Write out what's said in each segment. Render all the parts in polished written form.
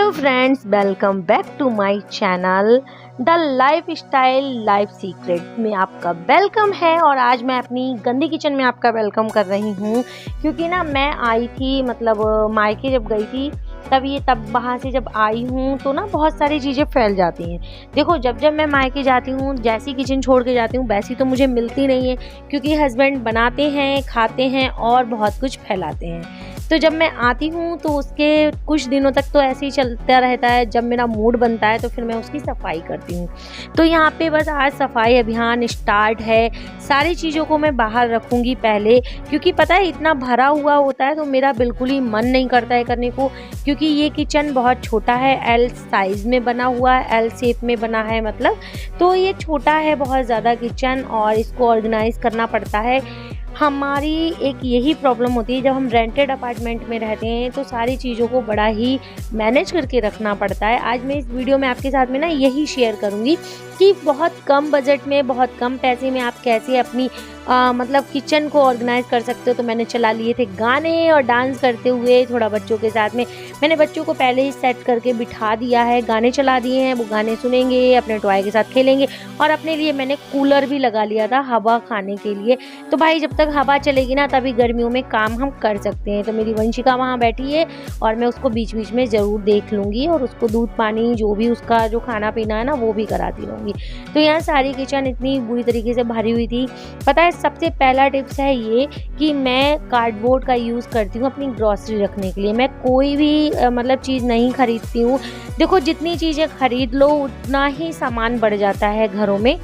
Hello friends, welcome back to my channel the lifestyle life secret में आपका welcome है। और आज मैं अपनी गंदी किचन में आपका वेलकम कर रही हूँ, क्योंकि ना मैं आई थी मायके जब गई थी तब वहाँ से जब आई हूँ तो ना बहुत सारी चीज़ें फैल जाती हैं। देखो, जब मैं मायके जाती हूँ, जैसी किचन छोड़ के जाती हूँ वैसी तो मुझे मिलती नहीं है, क्योंकि हस्बैंड बनाते हैं, खाते हैं और बहुत कुछ फैलाते हैं। तो जब मैं आती हूँ तो उसके कुछ दिनों तक तो ऐसे ही चलता रहता है। जब मेरा मूड बनता है तो फिर मैं उसकी सफाई करती हूँ। तो यहाँ पे बस आज सफाई अभियान स्टार्ट है। सारी चीज़ों को मैं बाहर रखूँगी पहले, क्योंकि पता है इतना भरा हुआ होता है तो मेरा बिल्कुल ही मन नहीं करता है करने को, क्योंकि ये किचन बहुत छोटा है, एल साइज़ में बना हुआ है, एल शेप में बना है तो ये छोटा है बहुत ज़्यादा किचन, और इसको ऑर्गेनाइज़ करना पड़ता है। हमारी एक यही प्रॉब्लम होती है, जब हम रेंटेड अपार्टमेंट में रहते हैं तो सारी चीज़ों को बड़ा ही मैनेज करके रखना पड़ता है। आज मैं इस वीडियो में आपके साथ में ना यही शेयर करूंगी कि बहुत कम बजट में, बहुत कम पैसे में आप कैसे अपनी किचन को ऑर्गेनाइज कर सकते हो। तो मैंने चला लिए थे गाने और डांस करते हुए थोड़ा बच्चों के साथ में। मैंने बच्चों को पहले ही सेट करके बिठा दिया है, गाने चला दिए हैं, वो गाने सुनेंगे, अपने टॉय के साथ खेलेंगे। और अपने लिए मैंने कूलर भी लगा लिया था हवा खाने के लिए। तो भाई जब तक हवा चलेगी ना तभी गर्मियों में काम हम कर सकते हैं। तो मेरी वंशिका वहाँ बैठी है और मैं उसको बीच बीच में ज़रूर देख लूँगी, और उसको दूध पानी जो भी उसका जो खाना पीना है ना वो भी कराती रहूँगी। तो यहाँ सारी किचन इतनी बुरी तरीके से भरी हुई थी। पता है, सबसे पहला टिप्स है ये कि मैं कार्डबोर्ड का यूज़ करती हूँ अपनी ग्रॉसरी रखने के लिए। मैं कोई भी चीज़ नहीं खरीदती हूँ। देखो, जितनी चीज़ें खरीद लो उतना ही सामान बढ़ जाता है घरों में।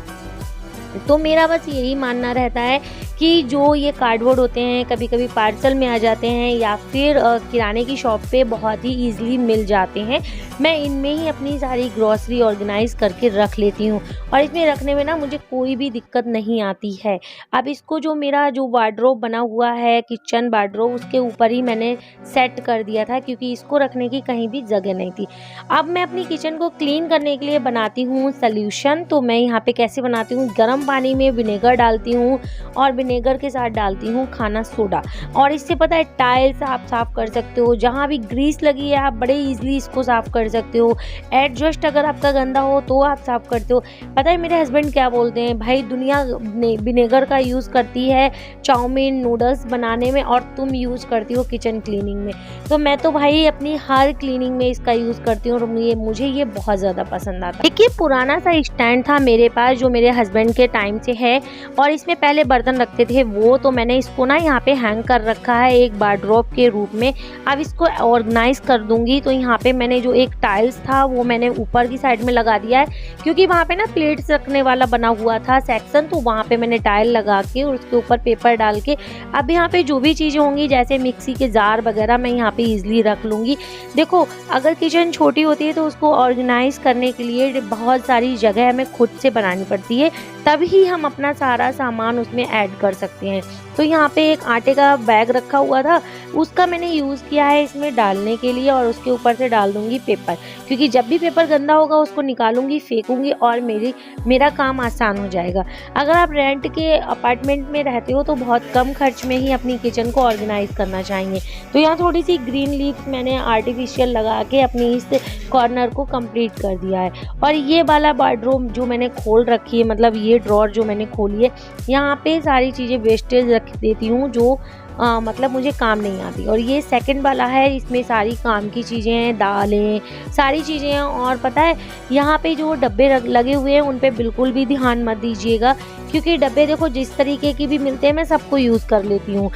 तो मेरा बस यही मानना रहता है कि जो ये कार्डबोर्ड होते हैं कभी कभी पार्सल में आ जाते हैं, या फिर किराने की शॉप पे बहुत ही ईजिली मिल जाते हैं। मैं इनमें ही अपनी सारी ग्रॉसरी ऑर्गेनाइज करके रख लेती हूँ, और इसमें रखने में ना मुझे कोई भी दिक्कत नहीं आती है। अब इसको जो मेरा जो वार्डरोब बना हुआ है, किचन वार्डरोब, उसके ऊपर ही मैंने सेट कर दिया था, क्योंकि इसको रखने की कहीं भी जगह नहीं थी। अब मैं अपनी किचन को क्लीन करने के लिए बनाती हूँ सल्यूशन। तो मैं यहाँ पे कैसे बनाती हूँ, गर्म पानी में विनेगर डालती हूँ और विनेगर के साथ डालती हूँ खाना सोडा। और इससे पता है टाइल्स आप साफ़ कर सकते हो, जहाँ भी ग्रीस लगी है आप बड़े इजीली इसको साफ़ कर सकते हो। एडजस्ट अगर आपका गंदा हो तो आप साफ़ करते हो। पता है मेरे हस्बैंड क्या बोलते हैं, भाई दुनिया विनेगर का यूज़ करती है चाउमीन नूडल्स बनाने में और तुम यूज़ करती हो किचन क्लीनिंग में। तो मैं तो भाई अपनी हर क्लीनिंग में इसका यूज़ करती हूँ, और मुझे ये बहुत ज़्यादा पसंद आता है। एक ये पुराना सा स्टैंड था मेरे पास जो मेरे हस्बैंड के टाइम से है, और इसमें पहले बर्तन रखते थे वो, तो मैंने इसको ना यहाँ पे हैंग कर रखा है एक वार्डरोब के रूप में। अब इसको ऑर्गेनाइज कर दूंगी। तो यहाँ पे मैंने जो एक टाइल्स था वो मैंने ऊपर की साइड में लगा दिया है, क्योंकि वहाँ पे ना प्लेट्स रखने वाला बना हुआ था सेक्शन, तो वहाँ पे मैंने टाइल लगा के और उसके ऊपर पेपर डाल के अब यहाँ पे जो भी चीज़ें होंगी जैसे मिक्सी के जार वगैरह मैं यहाँ पे ईजिली रख लूँगी। देखो, अगर किचन छोटी होती है तो उसको ऑर्गेनाइज करने के लिए बहुत सारी जगह हमें खुद से बनानी पड़ती है, तभी हम अपना सारा सामान उसमें ऐड कर सकते हैं। तो यहाँ पे एक आटे का बैग रखा हुआ था, उसका मैंने यूज़ किया है इसमें डालने के लिए, और उसके ऊपर से डाल दूँगी पेपर, क्योंकि जब भी पेपर गंदा होगा उसको निकालूंगी, फेंकूंगी और मेरा काम आसान हो जाएगा। अगर आप रेंट के अपार्टमेंट में रहते हो तो बहुत कम खर्च में ही अपनी किचन को ऑर्गेनाइज करना चाहिए। तो यहाँ थोड़ी सी ग्रीन लीव्स मैंने आर्टिफिशियल लगा के अपनी इस कॉर्नर को कंप्लीट कर दिया है। और ये वाला वार्डरोब जो मैंने खोल रखी है, ये ड्रॉर जो मैंने खोली है, यहाँ पे सारी चीज़ें वेस्टेज रख देती हूँ जो मुझे काम नहीं आती। और ये सेकंड वाला है, इसमें सारी काम की चीज़ें हैं, दालें, सारी चीज़ें हैं। और पता है यहाँ पे जो डब्बे लगे हुए हैं उन पे बिल्कुल भी ध्यान मत दीजिएगा, क्योंकि डब्बे देखो जिस तरीके की भी मिलते हैं मैं सबको यूज़ कर लेती हूँ।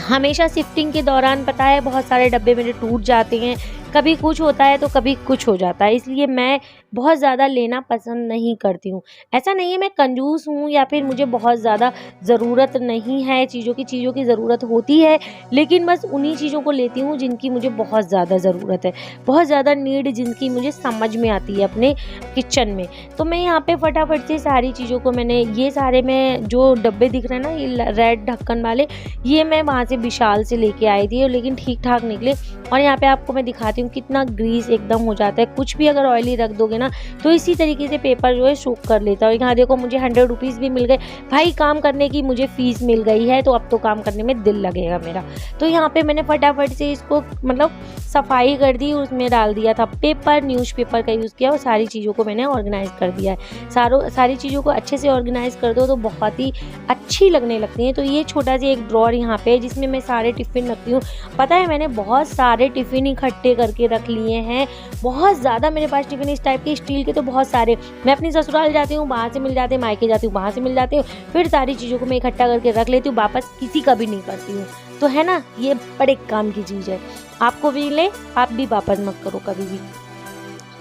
हमेशा शिफ्टिंग के दौरान पता है बहुत सारे डब्बे मेरे टूट जाते हैं, कभी कुछ होता है तो कभी कुछ हो जाता है, इसलिए मैं बहुत ज़्यादा लेना पसंद नहीं करती हूँ। ऐसा नहीं है मैं कंजूस हूँ या फिर मुझे बहुत ज़्यादा ज़रूरत नहीं है चीज़ों की ज़रूरत होती है, लेकिन बस उन्हीं चीज़ों को लेती हूँ जिनकी मुझे बहुत ज़्यादा ज़रूरत है, बहुत ज़्यादा नीड जिनकी मुझे समझ में आती है अपने किचन में। तो मैं यहाँ पे फटाफट से सारी चीज़ों को ये सारे में जो डब्बे दिख रहे हैं ना, ये रेड ढक्कन वाले, ये मैं वहाँ से विशाल से लेके आई थी, लेकिन ठीक ठाक निकले। और यहाँ पे आपको मैं दिखाती हूँ हूँ कितना ग्रीस एकदम हो जाता है। कुछ भी अगर ऑयली रख दोगे ना तो इसी तरीके से पेपर जो है सोक कर लेता है। यहाँ देखो मुझे 100 रुपीज़ भी मिल गए। भाई काम करने की मुझे फ़ीस मिल गई है तो अब तो काम करने में दिल लगेगा मेरा। तो यहाँ पे मैंने फटाफट से इसको मतलब सफाई कर दी, उसमें डाल दिया था पेपर, न्यूज़पेपर का यूज़ किया और सारी चीज़ों को मैंने ऑर्गेनाइज़ कर दिया है। सारी चीज़ों को अच्छे से ऑर्गेनाइज़ कर दो तो बहुत ही अच्छी लगने लगती हैं। तो ये छोटा सा एक ड्रॉअर यहाँ पे जिसमें मैं सारे टिफ़िन रखती हूँ। पता है मैंने बहुत सारे टिफ़िन इकट्ठे करके रख लिए हैं, बहुत ज़्यादा मेरे पास टिफ़िन इस टाइप के स्टील के तो बहुत सारे। मैं अपनी ससुराल जाती हूँ वहाँ से मिल जाते हैं, मायके जाती हूँ वहाँ से मिल जाते हैं, फिर सारी चीज़ों को मैं इकट्ठा करके रख लेती हूँ, वापस किसी का भी नहीं करती हूँ। तो है ना, ये बड़े काम की चीज़ है। आपको भी मिले आप भी वापस मत करो कभी भी।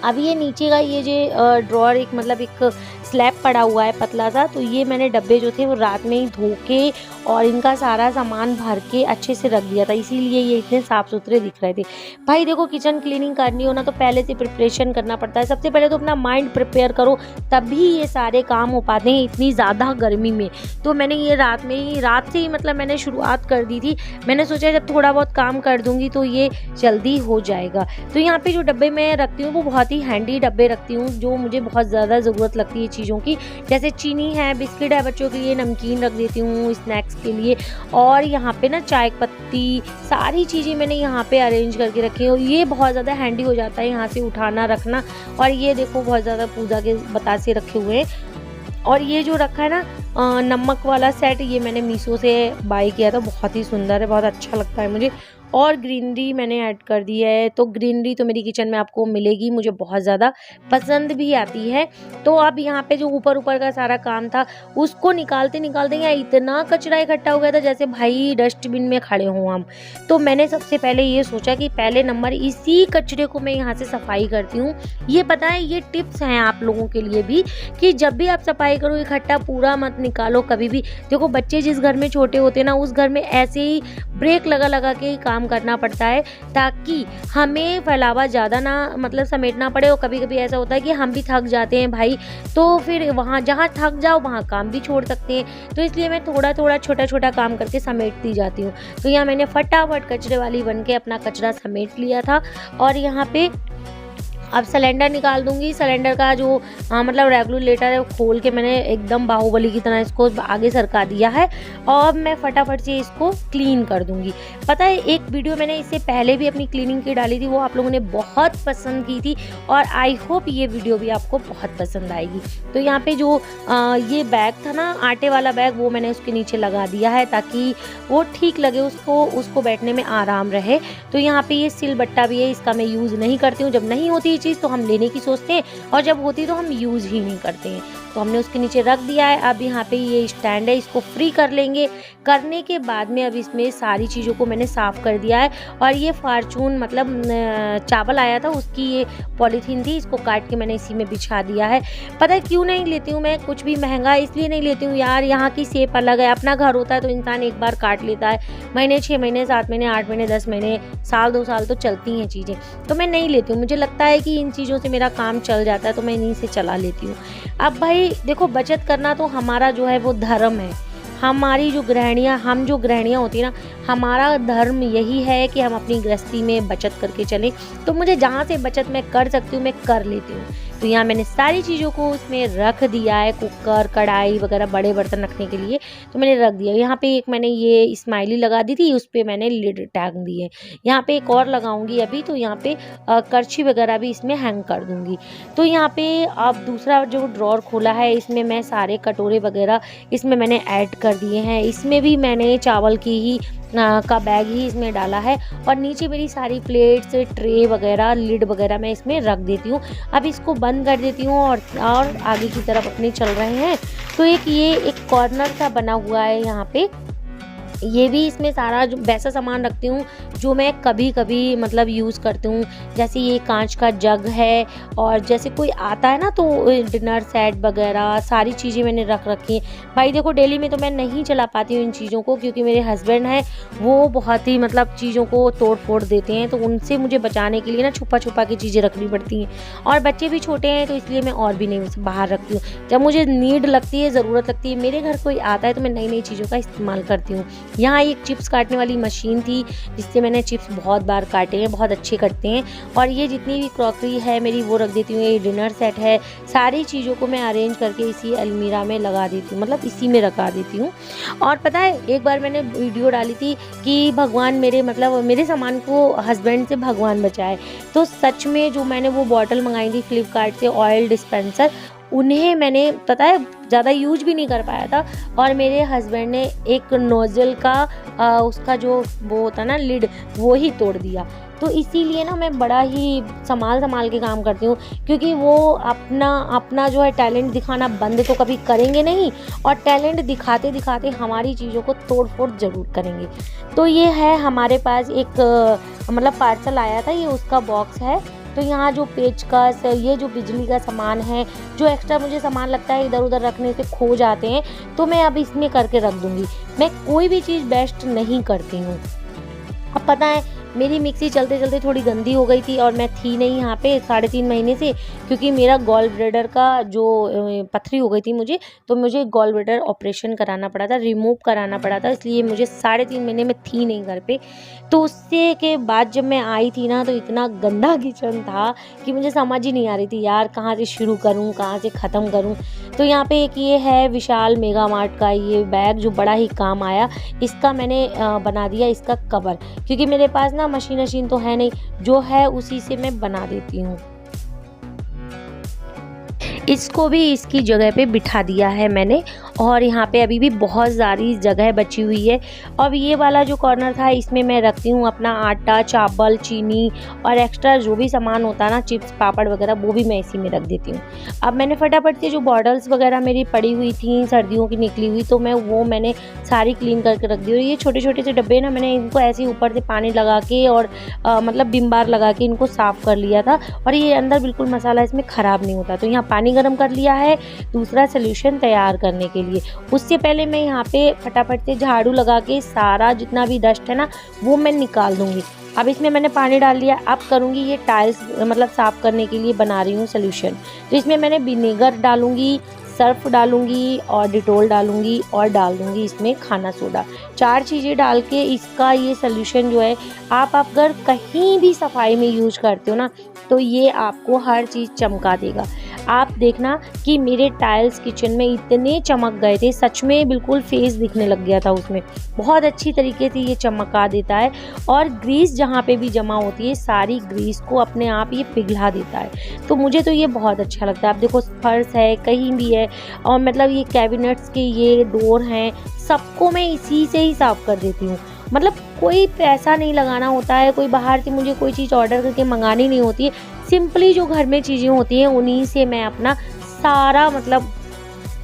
अब ये नीचे का ये जो ड्रॉअर एक मतलब एक स्लैब पड़ा हुआ है पतला सा, तो ये मैंने डब्बे जो थे वो रात में ही धो के और इनका सारा सामान भर के अच्छे से रख दिया था, इसीलिए ये इतने साफ़ सुथरे दिख रहे थे। भाई देखो किचन क्लीनिंग करनी हो ना तो पहले से प्रिपरेशन करना पड़ता है। सबसे पहले तो अपना माइंड प्रिपेयर करो तभी ये सारे काम हो पाते हैं इतनी ज़्यादा गर्मी में। तो मैंने ये रात से ही मतलब मैंने शुरुआत कर दी थी। मैंने सोचा जब थोड़ा बहुत काम कर दूँगी तो ये जल्दी हो जाएगा। तो यहाँ पे जो डब्बे मैं रखती हूँ वो बहुत ही हैंडी डब्बे रखती हूँ जो मुझे बहुत ज़्यादा ज़रूरत लगती है चीज़ों की। जैसे चीनी है, बिस्किट है बच्चों के लिए, नमकीन रख देती हूँ स्नैक्स के लिए, और यहाँ पे ना चाय पत्ती, सारी चीज़ें मैंने यहाँ पे अरेंज करके रखी है। ये बहुत ज़्यादा हैंडी हो जाता है यहाँ से उठाना रखना। और ये देखो बहुत ज़्यादा पूजा के बतासे रखे हुए हैं। और ये जो रखा है ना नमक वाला सेट, ये मैंने मीशो से बाय किया था, बहुत ही सुंदर है, बहुत अच्छा लगता है मुझे। और ग्रीनरी मैंने ऐड कर दी है, तो ग्रीनरी तो मेरी किचन में आपको मिलेगी, मुझे बहुत ज़्यादा पसंद भी आती है। तो अब यहाँ पे जो ऊपर का सारा काम था उसको निकालते यहाँ इतना कचरा इकट्ठा हो गया था जैसे भाई डस्टबिन में खड़े हों हम। तो मैंने सबसे पहले ये सोचा कि पहले नंबर इसी कचरे को मैं यहाँ से सफाई करती हूँ। ये पता है ये टिप्स हैं आप लोगों के लिए भी कि जब भी आप सफाई करो इकट्ठा पूरा मत निकालो कभी भी। देखो बच्चे जिस घर में छोटे होते हैं ना उस घर में ऐसे ही ब्रेक लगा के ही काम करना पड़ता है ताकि हमें फैलावा ज़्यादा ना मतलब समेटना पड़े। और कभी कभी ऐसा होता है कि हम भी थक जाते हैं भाई, तो फिर वहाँ जहाँ थक जाओ वहाँ काम भी छोड़ सकते हैं। तो इसलिए मैं थोड़ा छोटा काम करके समेटती जाती हूँ। तो यहाँ मैंने फटाफट कचरे वाली बन के अपना कचरा समेट लिया था। और यहाँ पे अब सिलेंडर निकाल दूंगी। सिलेंडर का जो मतलब रेगुलेटर है वो खोल के मैंने एकदम बाहुबली की तरह इसको आगे सरका दिया है और मैं फटाफट से इसको क्लीन कर दूंगी। पता है एक वीडियो मैंने इससे पहले भी अपनी क्लीनिंग की डाली थी, वो आप लोगों ने बहुत पसंद की थी और आई होप ये वीडियो भी आपको बहुत पसंद आएगी। तो यहाँ पे जो ये बैग था ना आटे वाला बैग, वो मैंने उसके नीचे लगा दिया है ताकि वो ठीक लगे, उसको बैठने में आराम रहे। तो यहाँ पे ये सिलबट्टा भी है, इसका मैं यूज़ नहीं करती हूँ। जब नहीं होती चीज़ तो हम लेने की सोचते हैं और जब होती तो हम यूज़ ही नहीं करते हैं। तो हमने उसके नीचे रख दिया है। अब यहाँ पे ये स्टैंड है, इसको फ्री कर लेंगे। करने के बाद में अब इसमें सारी चीज़ों को मैंने साफ़ कर दिया है। और ये फार्चून मतलब चावल आया था उसकी ये पॉलीथीन थी, इसको काट के मैंने इसी में बिछा दिया है। पता है क्यों नहीं लेती हूँ मैं कुछ भी महंगा, इसलिए नहीं लेती हूँ यार, यहाँ की शेप अलग है। अपना घर होता है तो इंसान एक बार काट लेता है, महीने 6 महीने 7 महीने 8 महीने 10 महीने साल 2 साल तो चलती हैं चीज़ें। तो मैं नहीं लेती हूँ, मुझे लगता है कि इन चीज़ों से मेरा काम चल जाता है तो मैं इन्हीं से चला लेती हूँ। अब भाई देखो बचत करना तो हमारा जो है वो धर्म है। हमारी जो गृहिणियाँ होती हैं ना, हमारा धर्म यही है कि हम अपनी गृहस्थी में बचत करके चलें। तो मुझे जहाँ से बचत मैं कर सकती हूँ मैं कर लेती हूँ। तो यहाँ मैंने सारी चीज़ों को उसमें रख दिया है, कुकर कढ़ाई वगैरह बड़े बर्तन रखने के लिए तो मैंने रख दिया। यहाँ पे एक मैंने ये स्माइली लगा दी थी, उस पर मैंने लिड टांग दी है। यहाँ पे एक और लगाऊंगी अभी, तो यहाँ पे करछी वगैरह भी इसमें हैंग कर दूंगी। तो यहाँ पे अब दूसरा जो ड्रॉर खोला है इसमें मैं सारे कटोरे वगैरह इसमें मैंने ऐड कर दिए हैं। इसमें भी मैंने चावल की ही का बैग ही इसमें डाला है और नीचे मेरी सारी प्लेट्स ट्रे वगैरह लिड वगैरह मैं इसमें रख देती हूँ। अब इसको बंद कर देती हूँ और आगे की तरफ अपने चल रहे हैं। तो ये एक कॉर्नर सा बना हुआ है यहाँ पे, ये भी इसमें सारा जो वैसा सामान रखती हूँ जो मैं कभी कभी मतलब यूज़ करती हूँ। जैसे ये कांच का जग है और जैसे कोई आता है ना तो डिनर सेट वगैरह सारी चीज़ें मैंने रख रखी हैं। भाई देखो डेली में तो मैं नहीं चला पाती हूँ इन चीज़ों को, क्योंकि मेरे हस्बैंड हैं वो बहुत ही मतलब चीज़ों को तोड़ फोड़ देते हैं, तो उनसे मुझे बचाने के लिए ना छुपा के चीज़ें रखनी पड़ती हैं। और बच्चे भी छोटे हैं तो इसलिए मैं और भी नहीं बाहर रखती हूँ। जब मुझे नीड लगती है, ज़रूरत लगती है, मेरे घर कोई आता है तो मैं नई चीज़ों का इस्तेमाल करती हूँ। यहाँ एक चिप्स काटने वाली मशीन थी जिससे मैंने चिप्स बहुत बार काटे हैं, बहुत अच्छे कटते हैं। और ये जितनी भी क्रॉकरी है मेरी वो रख देती हूँ। ये डिनर सेट है, सारी चीज़ों को मैं अरेंज करके इसी अलमीरा में लगा देती हूँ, मतलब इसी में रखा देती हूँ। और पता है एक बार मैंने वीडियो डाली थी कि भगवान मेरे सामान को हस्बैंड से भगवान बचाए। तो सच में जो मैंने वो बॉटल मंगाई थी फ्लिपकार्ट से, ऑयल डिस्पेंसर, उन्हें मैंने पता है ज़्यादा यूज भी नहीं कर पाया था और मेरे हस्बैंड ने एक नोज़ल का उसका जो वो होता ना लिड, वो ही तोड़ दिया। तो इसीलिए ना मैं बड़ा ही संभाल के काम करती हूँ, क्योंकि वो अपना जो है टैलेंट दिखाना बंद तो कभी करेंगे नहीं, और टैलेंट दिखाते दिखाते हमारी चीज़ों को तोड़ फोड़ ज़रूर करेंगे। तो ये है हमारे पास एक मतलब पार्सल आया था, ये उसका बॉक्स है। तो यहाँ जो पेचकस, ये जो बिजली का सामान है, जो एक्स्ट्रा मुझे सामान लगता है इधर उधर रखने से खो जाते हैं, तो मैं अब इसमें करके रख दूँगी। मैं कोई भी चीज़ वेस्ट नहीं करती हूँ। अब पता है मेरी मिक्सी चलते चलते थोड़ी गंदी हो गई थी और मैं थी नहीं यहाँ पे 3.5 महीने से, क्योंकि मेरा गॉल ब्लैडर का जो पथरी हो गई थी तो मुझे गॉल ब्लैडर ऑपरेशन कराना पड़ा था, रिमूव कराना पड़ा था, इसलिए मुझे 3.5 महीने में थी नहीं घर पे। तो उससे के बाद जब मैं आई थी ना, तो इतना गंदा किचन था कि मुझे समझ ही नहीं आ रही थी यार कहाँ से शुरू करूँ, कहाँ से ख़त्म करूँ। तो यहाँ पे एक ये है विशाल मेगा मार्ट का ये बैग जो बड़ा ही काम आया, इसका मैंने बना दिया इसका कवर, क्योंकि मेरे पास ना मशीन तो है नहीं, जो है उसी से मैं बना देती हूँ। इसको भी इसकी जगह पे बिठा दिया है मैंने, और यहाँ पे अभी भी बहुत सारी जगह बची हुई है। अब ये वाला जो कॉर्नर था इसमें मैं रखती हूँ अपना आटा, चावल, चीनी और एक्स्ट्रा जो भी सामान होता है ना, चिप्स पापड़ वगैरह, वो भी मैं इसी में रख देती हूँ। अब मैंने फटाफट से जो बॉटल्स वगैरह मेरी पड़ी हुई थी सर्दियों की निकली हुई, तो मैंने सारी क्लीन करके रख दी। और ये छोटे छोटे से डब्बे ना, मैंने इनको ऐसे ऊपर से पानी लगा के और मतलब विम बार लगा के इनको साफ़ कर लिया था, और ये अंदर बिल्कुल मसाला इसमें ख़राब नहीं होता। तो यहाँ पानी गरम कर लिया है दूसरा सोल्यूशन तैयार करने के लिए। उससे पहले मैं यहाँ पे फटाफट से झाड़ू लगा के सारा जितना भी डस्ट है ना वो मैं निकाल दूंगी। अब इसमें मैंने पानी डाल दिया। अब करूँगी ये टाइल्स मतलब साफ़ करने के लिए बना रही हूँ सोल्यूशन। तो इसमें मैंने विनेगर डालूँगी, सर्फ डालूँगी और डिटोल डालूँगी और डाल दूँगी इसमें खाना सोडा। 4 चीज़ें डाल के इसका ये सोल्यूशन जो है, आप अगर कहीं भी सफाई में यूज करते हो ना, तो ये आपको हर चीज़ चमका देगा। आप देखना कि मेरे टाइल्स किचन में इतने चमक गए थे, सच में बिल्कुल फेस दिखने लग गया था उसमें, बहुत अच्छी तरीके से ये चमका देता है। और ग्रीस जहाँ पे भी जमा होती है सारी ग्रीस को अपने आप ये पिघला देता है। तो मुझे तो ये बहुत अच्छा लगता है। आप देखो फर्श है कहीं भी है, और मतलब ये कैबिनेट्स के ये डोर हैं, सबको मैं इसी से ही साफ़ कर देती हूँ। मतलब कोई पैसा नहीं लगाना होता है, कोई बाहर से मुझे कोई चीज़ ऑर्डर करके मंगानी नहीं होती है। सिंपली जो घर में चीज़ें होती हैं उन्हीं से मैं अपना सारा मतलब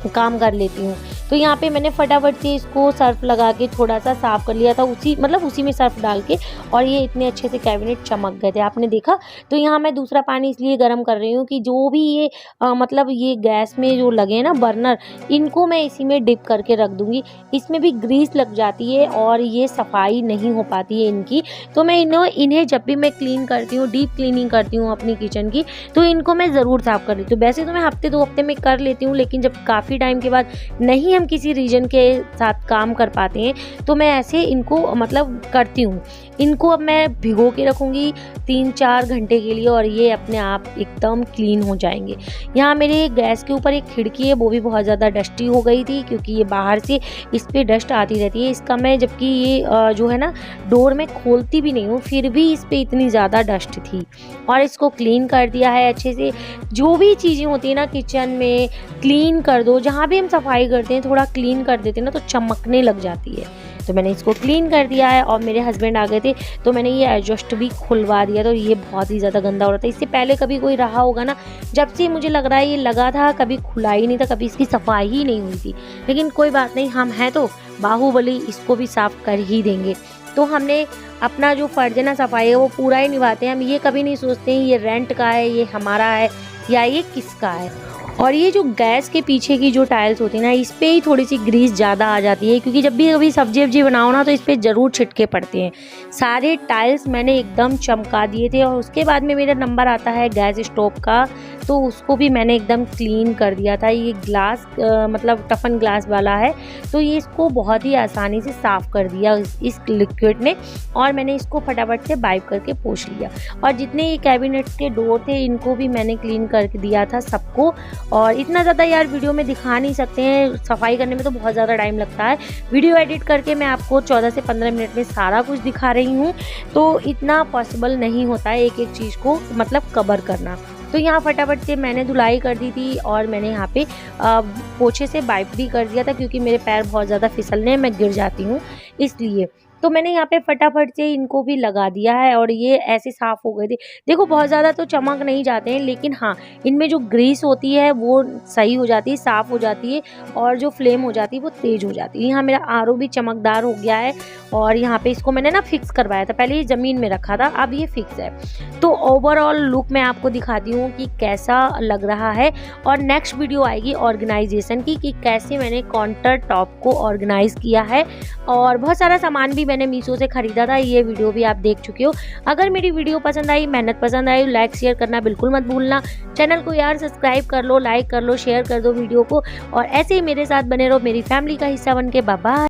काम कर लेती हूँ। तो यहाँ पे मैंने फटाफट से इसको सर्फ लगा के थोड़ा सा साफ़ कर लिया था, उसी में सर्फ डाल के, और ये इतने अच्छे से कैबिनेट चमक गए थे, आपने देखा। तो यहाँ मैं दूसरा पानी इसलिए गर्म कर रही हूँ कि जो भी ये मतलब ये गैस में जो लगे ना बर्नर, इनको मैं इसी में डिप करके रख दूँगी। इसमें भी ग्रीस लग जाती है और ये सफाई नहीं हो पाती है इनकी। तो मैं इन्हें जब भी मैं क्लीन करती हूँ, डीप क्लीनिंग करती हूँ अपनी किचन की, तो इनको मैं ज़रूर साफ़ कर लेती हूँ। वैसे तो मैं हफ्ते 2 हफ्ते में कर लेती हूँ, लेकिन जब काफ़ी टाइम के बाद नहीं हम किसी रीजन के साथ काम कर पाते हैं, तो मैं ऐसे इनको मतलब करती हूँ। इनको अब मैं भिगो के रखूँगी 3-4 घंटे के लिए, और ये अपने आप एकदम क्लीन हो जाएंगे। यहाँ मेरे गैस के ऊपर एक खिड़की है, वो भी बहुत ज़्यादा डस्टी हो गई थी, क्योंकि ये बाहर से इस पर डस्ट आती रहती है। इसका मैं जबकि ये जो है ना डोर में खोलती भी नहीं हूँ, फिर भी इस पर इतनी ज़्यादा डस्ट थी, और इसको क्लीन कर दिया है अच्छे से। जो भी चीज़ें होती है ना किचन में, क्लीन कर दो। जहाँ भी हम सफाई करते हैं थोड़ा क्लीन कर देते हैं ना, तो चमकने लग जाती है। तो मैंने इसको क्लीन कर दिया है, और मेरे हस्बैंड आ गए थे तो मैंने ये एडजस्ट भी खुलवा दिया। तो ये बहुत ही ज़्यादा गंदा हो रहा था। इससे पहले कभी कोई रहा होगा ना, जब से मुझे लग रहा है ये लगा था, कभी खुला ही नहीं था, कभी इसकी सफाई ही नहीं हुई थी। लेकिन कोई बात नहीं, हम हैं तो बाहुबली, इसको भी साफ़ कर ही देंगे। तो हमने अपना जो फ़र्ज़ है ना सफाई है वो पूरा ही निभाते हैं। हम ये कभी नहीं सोचते हैं ये रेंट का है, ये हमारा है, या ये किसका है। और ये जो गैस के पीछे की जो टाइल्स होती है ना, इस पे ही थोड़ी सी ग्रीस ज़्यादा आ जाती है, क्योंकि जब भी कभी सब्जी बनाओ ना तो इस पे ज़रूर छिटके पड़ते हैं। सारे टाइल्स मैंने एकदम चमका दिए थे। और उसके बाद में मेरा नंबर आता है गैस स्टोव का तो उसको भी मैंने एकदम क्लीन कर दिया था। ये ग्लास मतलब टफन ग्लास वाला है, तो ये इसको बहुत ही आसानी से साफ़ कर दिया इस लिक्विड ने, और मैंने इसको फटाफट से वाइप करके पोंछ लिया। और जितने ये कैबिनेट्स के डोर थे इनको भी मैंने क्लीन कर दिया था सबको। और इतना ज़्यादा यार वीडियो में दिखा नहीं सकते हैं, सफाई करने में तो बहुत ज़्यादा टाइम लगता है। वीडियो एडिट करके मैं आपको 14 से 15 मिनट में सारा कुछ दिखा रही हूँ, तो इतना पॉसिबल नहीं होता है एक एक चीज़ को मतलब कवर करना। तो यहाँ फटाफट से मैंने धुलाई कर दी थी और मैंने यहाँ पे पोछे से वाइप भी कर दिया था, क्योंकि मेरे पैर बहुत ज़्यादा फिसलने मैं गिर जाती हूँ इसलिए। तो मैंने यहाँ पे फटाफट से इनको भी लगा दिया है और ये ऐसे साफ़ हो गए थे। देखो बहुत ज़्यादा तो चमक नहीं जाते हैं, लेकिन हाँ इनमें जो ग्रीस होती है वो सही हो जाती है, साफ़ हो जाती है, और जो फ्लेम हो जाती है वो तेज़ हो जाती है। यहाँ मेरा आरओ भी चमकदार हो गया है और यहाँ पे इसको मैंने ना फिक्स करवाया था, पहले ये ज़मीन में रखा था, अब ये फिक्स है। तो ओवरऑल लुक मैं आपको दिखाती हूँ कि कैसा लग रहा है। और नेक्स्ट वीडियो आएगी ऑर्गेनाइजेशन की, कि कैसे मैंने काउंटर टॉप को ऑर्गेनाइज़ किया है। और बहुत सारा सामान भी मैंने मीशो से ख़रीदा था, ये वीडियो भी आप देख चुके हो। अगर मेरी वीडियो पसंद आई, मेहनत पसंद आई, लाइक शेयर करना बिल्कुल मत भूलना। चैनल को यार सब्सक्राइब कर लो, लाइक कर लो, शेयर कर दो वीडियो को, और ऐसे ही मेरे साथ बने रहो, मेरी फैमिली का हिस्सा बन के। Bye bye.